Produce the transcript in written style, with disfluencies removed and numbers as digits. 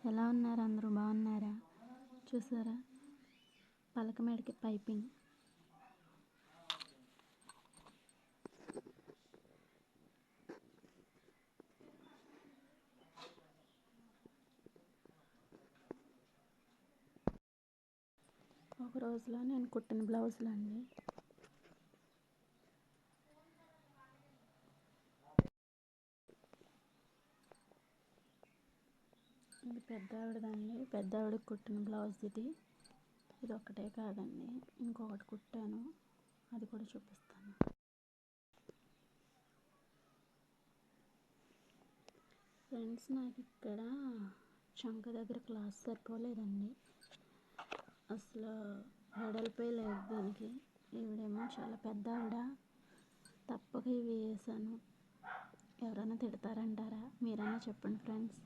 ఎలా ఉన్నారు? అందరూ బాగున్నారా? చూసారా పలక మేడకి పైపింగ్. ఒక రోజులో నేను కుట్టిన బ్లౌజులు అండి. ఇది పెద్ద ఆవిడదండి, పెద్ద ఆవిడకి కుట్టిన బ్లౌజ్ ఇది. ఇది ఒక్కటే కాదండి, ఇంకొకటి కుట్టాను, అది కూడా చూపిస్తాను. ఫ్రెండ్స్, నాకు ఇక్కడ చంక దగ్గర క్లాత్ సరిపోలేదండి, అసలు వెడల్పే లేదు దీనికి. ఈవిడేమో చాలా పెద్ద ఆవిడ, తప్పక ఇవి వేసాను. ఎవరైనా తిడతారంటారా? మీరైనా చెప్పండి ఫ్రెండ్స్.